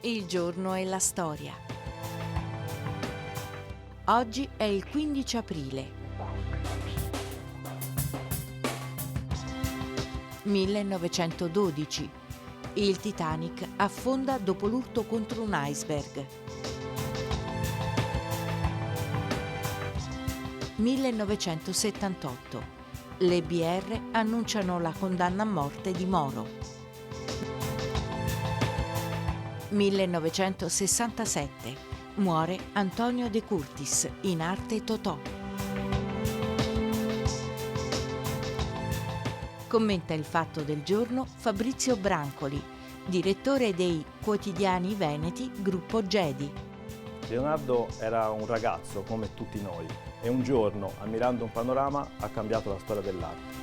Il giorno e la storia. Oggi è il 15 aprile. 1912. Il Titanic affonda dopo l'urto contro un iceberg. 1978. Le BR annunciano la condanna a morte di Moro. 1967. Muore Antonio De Curtis, in arte Totò. Commenta il fatto del giorno Fabrizio Brancoli, direttore dei Quotidiani Veneti, gruppo Gedi. Leonardo era un ragazzo come tutti noi e un giorno, ammirando un panorama, ha cambiato la storia dell'arte.